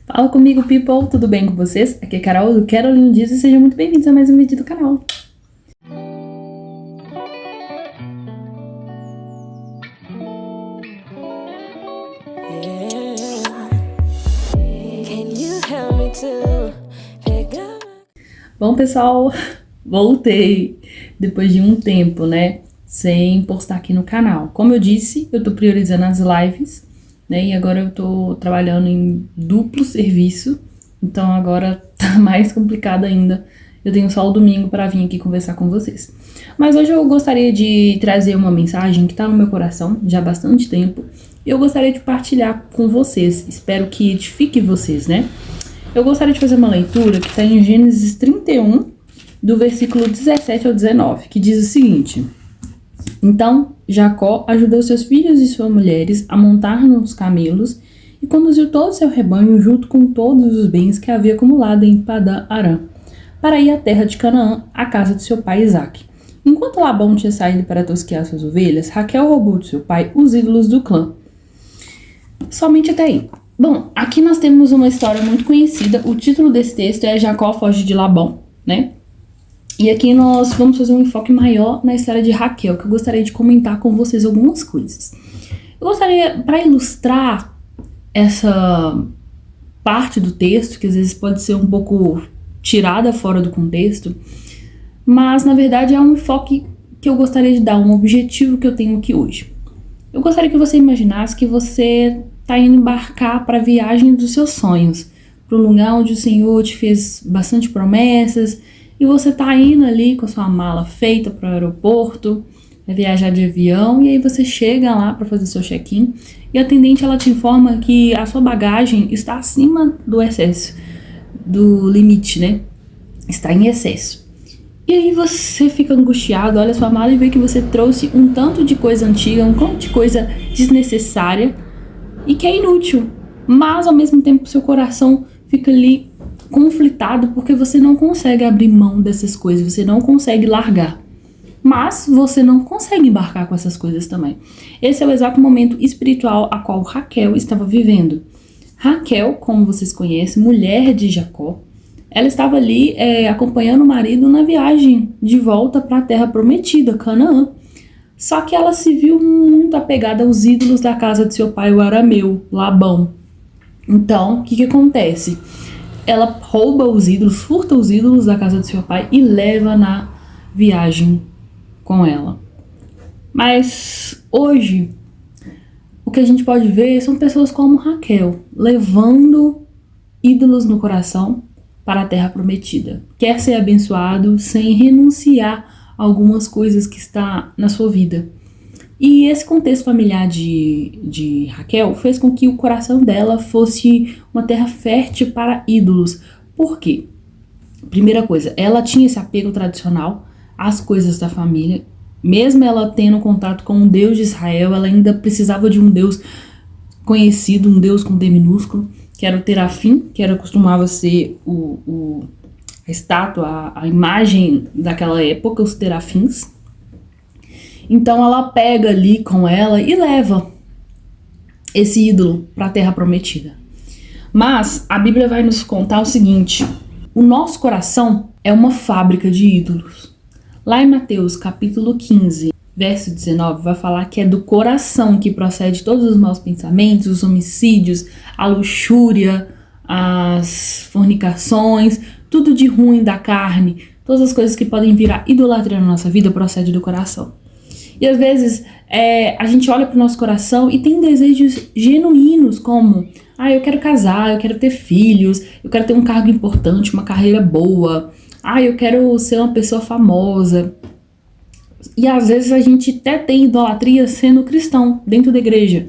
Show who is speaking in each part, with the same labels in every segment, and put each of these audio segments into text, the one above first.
Speaker 1: Fala comigo, people, tudo bem com vocês? Aqui é Carol do Caroline Diz e sejam muito bem-vindos a mais um vídeo do canal. Bom, pessoal, voltei depois de um tempo, né, sem postar aqui no canal. Como eu disse, eu tô priorizando as lives, né, e agora eu tô trabalhando em duplo serviço, então agora tá mais complicado ainda. Eu tenho só o domingo para vir aqui conversar com vocês. Mas hoje eu gostaria de trazer uma mensagem que tá no meu coração já há bastante tempo. E eu gostaria de partilhar com vocês, espero que edifique vocês, né? Eu gostaria de fazer uma leitura que está em Gênesis 31, do versículo 17 ao 19, que diz o seguinte: Então Jacó ajudou seus filhos e suas mulheres a montar nos camelos e conduziu todo o seu rebanho junto com todos os bens que havia acumulado em Padã Arã, para ir à terra de Canaã, à casa de seu pai Isaque. Enquanto Labão tinha saído para tosquear suas ovelhas, Raquel roubou de seu pai os ídolos do clã. Somente até aí. Bom, aqui nós temos uma história muito conhecida. O título desse texto é Jacó foge de Labão, né? E aqui nós vamos fazer um enfoque maior na história de Raquel, que eu gostaria de comentar com vocês algumas coisas. Eu gostaria, para ilustrar essa parte do texto, que às vezes pode ser um pouco tirada fora do contexto, mas na verdade é um enfoque que eu gostaria de dar, um objetivo que eu tenho aqui hoje. Eu gostaria que você imaginasse que você está indo embarcar para a viagem dos seus sonhos, para um lugar onde o Senhor te fez bastante promessas, e você está indo ali com a sua mala feita para o aeroporto, vai viajar de avião, e aí você chega lá para fazer seu check-in, e a atendente ela te informa que a sua bagagem está acima do excesso, do limite, né? Está em excesso. E aí você fica angustiado, olha a sua mala e vê que você trouxe um tanto de coisa antiga, um tanto de coisa desnecessária e que é inútil. Mas ao mesmo tempo seu coração fica ali conflitado porque você não consegue abrir mão dessas coisas, você não consegue largar. Mas você não consegue embarcar com essas coisas também. Esse é o exato momento espiritual a qual Raquel estava vivendo. Raquel, como vocês conhecem, mulher de Jacó, ela estava ali acompanhando o marido na viagem de volta para a terra prometida, Canaã. Só que ela se viu muito apegada aos ídolos da casa de seu pai, o arameu, Labão. Então, o que acontece? Ela rouba os ídolos, furta os ídolos da casa de seu pai e leva na viagem com ela. Mas hoje, o que a gente pode ver são pessoas como Raquel, levando ídolos no coração para a terra prometida. Quer ser abençoado sem renunciar a algumas coisas que está na sua vida. E esse contexto familiar de Raquel fez com que o coração dela fosse uma terra fértil para ídolos. Por quê? Primeira coisa, ela tinha esse apego tradicional às coisas da família. Mesmo ela tendo contato com o Deus de Israel, ela ainda precisava de um Deus conhecido, um Deus com D minúsculo, que era o Terafim, que costumava ser a estátua, a imagem daquela época, os terafins. Então ela pega ali com ela e leva esse ídolo para a terra prometida. Mas a Bíblia vai nos contar o seguinte: o nosso coração é uma fábrica de ídolos. Lá em Mateus capítulo 15, verso 19, vai falar que é do coração que procede todos os maus pensamentos, os homicídios, a luxúria, as fornicações, tudo de ruim da carne, todas as coisas que podem virar idolatria na nossa vida procede do coração. E às vezes a gente olha para o nosso coração e tem desejos genuínos como: eu quero casar, eu quero ter filhos, eu quero ter um cargo importante, uma carreira boa, eu quero ser uma pessoa famosa. E às vezes a gente até tem idolatria sendo cristão dentro da igreja.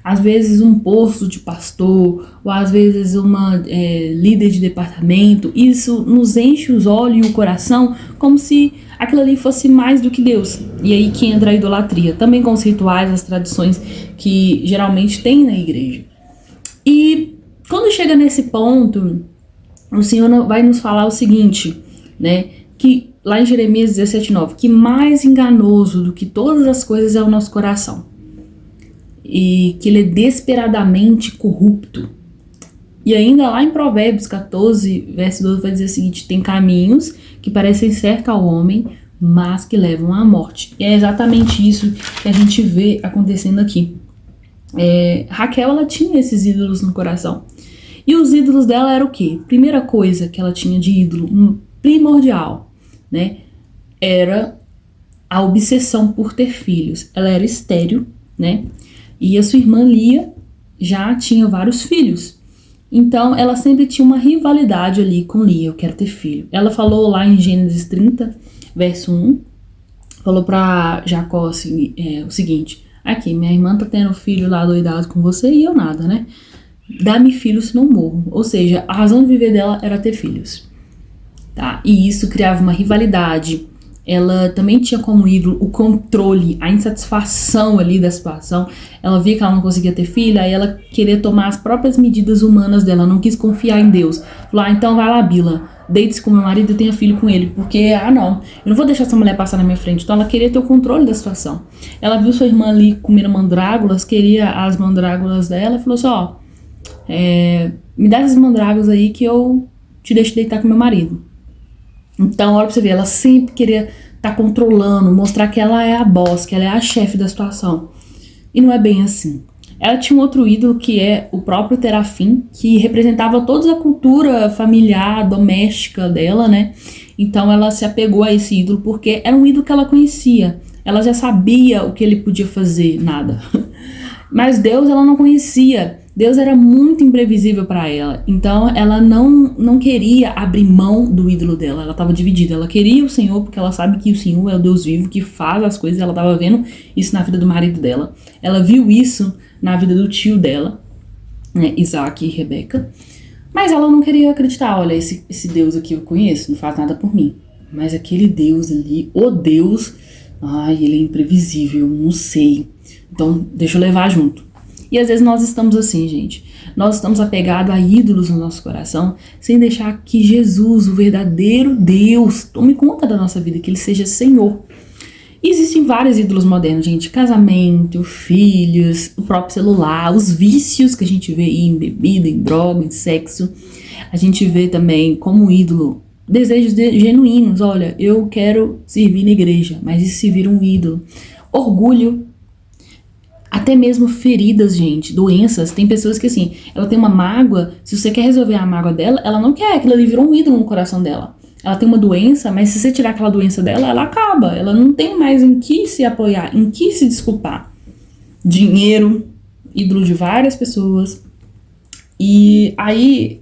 Speaker 1: Às vezes um posto de pastor, ou às vezes uma líder de departamento. Isso nos enche os olhos e o coração como se aquilo ali fosse mais do que Deus. E aí que entra a idolatria, também com os rituais, as tradições que geralmente tem na igreja. E quando chega nesse ponto, o Senhor vai nos falar o seguinte, né? Que lá em Jeremias 17:9, que mais enganoso do que todas as coisas é o nosso coração. E que ele é desesperadamente corrupto. E ainda lá em Provérbios 14, verso 12, vai dizer o seguinte: tem caminhos que parecem certos ao homem, mas que levam à morte. E é exatamente isso que a gente vê acontecendo aqui. Raquel, ela tinha esses ídolos no coração. E os ídolos dela eram o quê? Primeira coisa que ela tinha de ídolo primordial, né, era a obsessão por ter filhos. Ela era estéril, né, e a sua irmã Lia já tinha vários filhos. Então, ela sempre tinha uma rivalidade ali com Lia: eu quero ter filho. Ela falou lá em Gênesis 30, verso 1, falou pra Jacó assim, o seguinte: aqui, minha irmã tá tendo filho lá doidado com você e eu nada, né? Dá-me filhos se não morro. Ou seja, a razão de viver dela era ter filhos, tá? E isso criava uma rivalidade. Ela também tinha como ídolo o controle, a insatisfação ali da situação. Ela via que ela não conseguia ter filho, aí ela queria tomar as próprias medidas humanas dela, não quis confiar em Deus. Falou: então vai lá, Bila, deite-se com meu marido e tenha filho com ele, porque, não, eu não vou deixar essa mulher passar na minha frente. Então ela queria ter o controle da situação. Ela viu sua irmã ali comendo mandrágoras, queria as mandrágoras dela, e falou assim: me dá essas mandrágoras aí que eu te deixo deitar com meu marido. Então, olha pra você ver, ela sempre queria estar controlando, mostrar que ela é a boss, que ela é a chefe da situação. E não é bem assim. Ela tinha um outro ídolo, que é o próprio Terafim, que representava toda a cultura familiar, doméstica dela, né? Então ela se apegou a esse ídolo porque era um ídolo que ela conhecia. Ela já sabia o que ele podia fazer, nada. Mas Deus ela não conhecia. Deus era muito imprevisível para ela. Então ela não queria abrir mão do ídolo dela. Ela estava dividida. Ela queria o Senhor porque ela sabe que o Senhor é o Deus vivo que faz as coisas. Ela estava vendo isso na vida do marido dela. Ela viu isso na vida do tio dela, né, Isaac e Rebeca. Mas ela não queria acreditar. Olha, esse Deus aqui eu conheço, não faz nada por mim. Mas aquele Deus ali, o Deus, ele é imprevisível, não sei. Então deixa eu levar junto. E às vezes nós estamos assim, gente. Nós estamos apegados a ídolos no nosso coração, sem deixar que Jesus, o verdadeiro Deus, tome conta da nossa vida, que Ele seja Senhor. E existem vários ídolos modernos, gente. Casamento, filhos, o próprio celular, os vícios que a gente vê aí em bebida, em droga, em sexo. A gente vê também como ídolo desejos genuínos. Olha, eu quero servir na igreja, mas isso se vira um ídolo. Orgulho. Até mesmo feridas, gente, doenças. Tem pessoas que, assim, ela tem uma mágoa, se você quer resolver a mágoa dela, ela não quer, aquilo ali virou um ídolo no coração dela. Ela tem uma doença, mas se você tirar aquela doença dela, ela acaba. Ela não tem mais em que se apoiar, em que se desculpar. Dinheiro, ídolo de várias pessoas. E aí,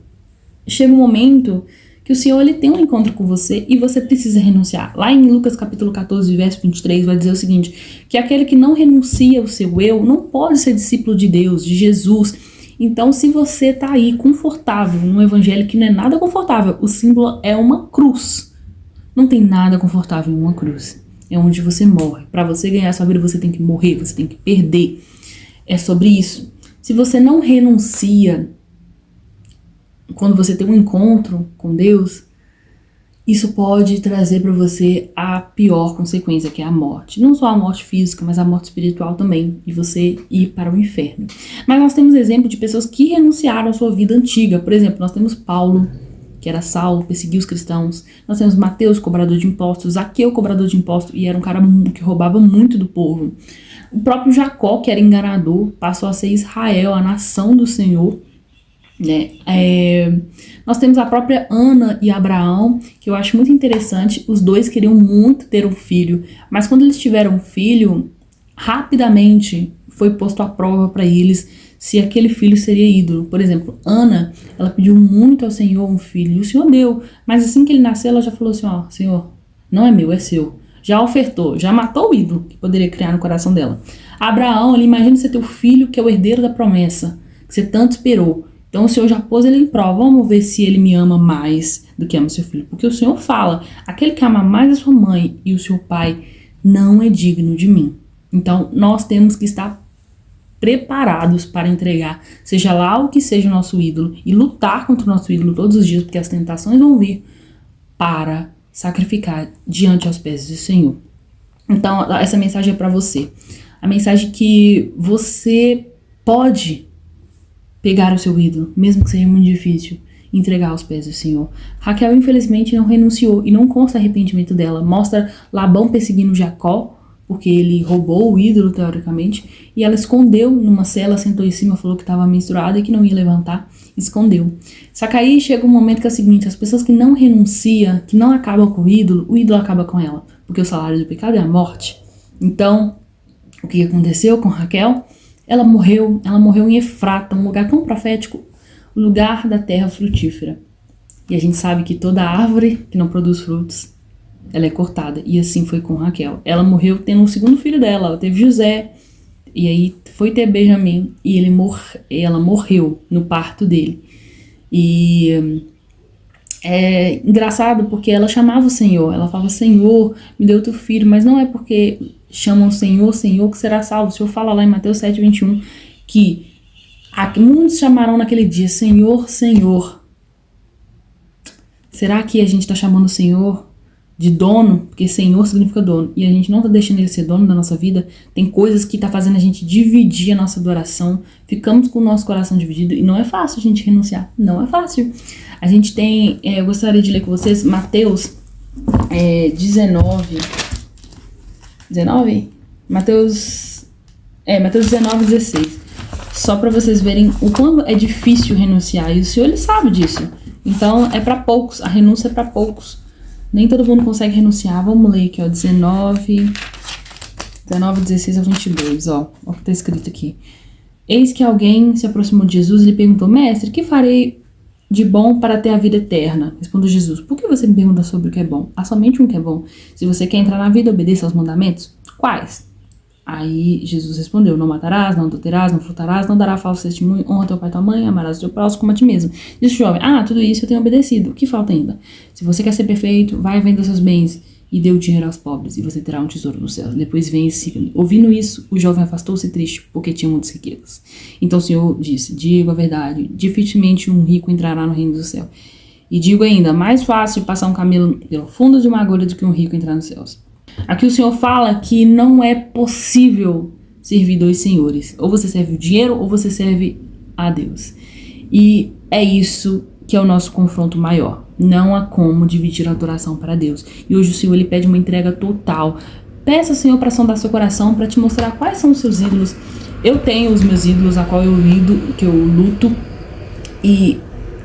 Speaker 1: chega um momento que o Senhor ele tem um encontro com você e você precisa renunciar. Lá em Lucas capítulo 14, verso 23, vai dizer o seguinte: que aquele que não renuncia ao seu eu não pode ser discípulo de Deus, de Jesus. Então, se você tá aí confortável num evangelho que não é nada confortável, o símbolo é uma cruz. Não tem nada confortável em uma cruz. É onde você morre. Para você ganhar sua vida, você tem que morrer, você tem que perder. É sobre isso. Se você não renuncia quando você tem um encontro com Deus, isso pode trazer para você a pior consequência, que é a morte. Não só a morte física, mas a morte espiritual também, de você ir para o inferno. Mas nós temos exemplo de pessoas que renunciaram à sua vida antiga. Por exemplo, nós temos Paulo, que era Saulo, perseguiu os cristãos. Nós temos Mateus, cobrador de impostos, Zaqueu, cobrador de impostos, e era um cara que roubava muito do povo. O próprio Jacó, que era enganador, passou a ser Israel, a nação do Senhor. Nós temos a própria Ana e Abraão, que eu acho muito interessante. Os dois queriam muito ter um filho, mas quando eles tiveram um filho, rapidamente foi posto à prova para eles se aquele filho seria ídolo. Por exemplo, Ana, ela pediu muito ao Senhor um filho, e o Senhor deu, mas assim que ele nasceu, ela já falou assim: Senhor, não é meu, é seu. Já ofertou, já matou o ídolo que poderia criar no coração dela. Abraão, ele imagina você ter o filho que é o herdeiro da promessa, que você tanto esperou. Então o Senhor já pôs ele em prova. Vamos ver se ele me ama mais do que ama seu filho. Porque o Senhor fala: aquele que ama mais a sua mãe e o seu pai não é digno de mim. Então nós temos que estar preparados para entregar, seja lá o que seja o nosso ídolo, e lutar contra o nosso ídolo todos os dias, porque as tentações vão vir, para sacrificar diante aos pés do Senhor. Então essa mensagem é para você. A mensagem que você pode pegar o seu ídolo, mesmo que seja muito difícil, entregar aos pés do Senhor. Raquel, infelizmente, não renunciou e não consta arrependimento dela. Mostra Labão perseguindo Jacó, porque ele roubou o ídolo, teoricamente, e ela escondeu numa cela, sentou em cima, falou que estava menstruada e que não ia levantar, escondeu. Só que aí chega um momento que é o seguinte: as pessoas que não renunciam, que não acabam com o ídolo acaba com ela, porque o salário do pecado é a morte. Então, o que aconteceu com Raquel? Ela morreu em Efrata, um lugar tão profético, o lugar da terra frutífera. E a gente sabe que toda árvore que não produz frutos, ela é cortada. E assim foi com Raquel. Ela morreu tendo um segundo filho dela. Ela teve José. E aí foi ter Benjamim. E ela morreu no parto dele. E é engraçado porque ela chamava o Senhor. Ela falava: Senhor, me dê outro filho. Mas não é porque chamam o Senhor, Senhor, que será salvo. O Senhor fala lá em Mateus 7:21 que muitos chamarão naquele dia: Senhor, Senhor. Será que a gente está chamando o Senhor de dono? Porque Senhor significa dono. E a gente não está deixando ele ser dono da nossa vida. Tem coisas que tá fazendo a gente dividir a nossa adoração. Ficamos com o nosso coração dividido. E não é fácil a gente renunciar. Não é fácil. A gente tem... eu gostaria de ler com vocês Mateus 19... Mateus 19:16. Só para vocês verem o quanto é difícil renunciar. E o Senhor, ele sabe disso. Então, é para poucos. A renúncia é para poucos. Nem todo mundo consegue renunciar. Vamos ler aqui, ó. 19:16-22, ó. Ó o que tá escrito aqui. Eis que alguém se aproximou de Jesus e lhe perguntou: Mestre, que farei de bom para ter a vida eterna? Respondeu Jesus: Por que você me pergunta sobre o que é bom? Há somente um que é bom. Se você quer entrar na vida, obedeça aos mandamentos. Quais? Aí Jesus respondeu: Não matarás, não adulterarás, não furtarás, não darás falso testemunho, honra teu pai e tua mãe, amarás o teu próximo como a ti mesmo. Disse o jovem: tudo isso eu tenho obedecido. O que falta ainda? Se você quer ser perfeito, vai e venda seus bens e dê o dinheiro aos pobres, e você terá um tesouro no céu. Depois vem e siga-me. Ouvindo isso, o jovem afastou-se triste, porque tinha muitas riquezas. Então o Senhor disse: Digo a verdade, dificilmente um rico entrará no reino do céu. E digo ainda: mais fácil passar um camelo pelo fundo de uma agulha do que um rico entrar nos céus. Aqui o Senhor fala que não é possível servir dois senhores. Ou você serve o dinheiro ou você serve a Deus. E é isso que é o nosso confronto maior. Não há como dividir a adoração para Deus. E hoje o Senhor, ele pede uma entrega total. Peça ao Senhor para sondar seu coração, para te mostrar quais são os seus ídolos. Eu tenho os meus ídolos, a qual eu luto e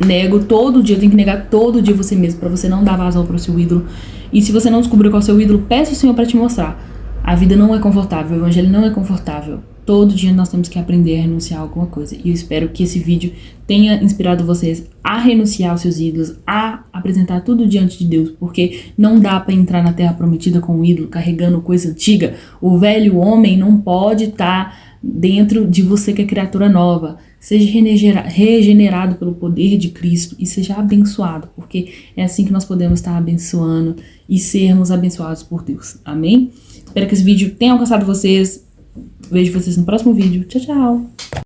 Speaker 1: nego todo dia. Eu tenho que negar todo dia você mesmo, para você não dar vazão para o seu ídolo. E se você não descobriu qual é o seu ídolo, peça ao Senhor para te mostrar. A vida não é confortável, o evangelho não é confortável. Todo dia nós temos que aprender a renunciar a alguma coisa. E eu espero que esse vídeo tenha inspirado vocês a renunciar aos seus ídolos, a apresentar tudo diante de Deus. Porque não dá para entrar na terra prometida com o ídolo, carregando coisa antiga. O velho homem não pode estar dentro de você, que é criatura nova. Seja regenerado pelo poder de Cristo e seja abençoado, porque é assim que nós podemos estar abençoando e sermos abençoados por Deus. Amém? Espero que esse vídeo tenha alcançado vocês. Vejo vocês no próximo vídeo. Tchau, tchau!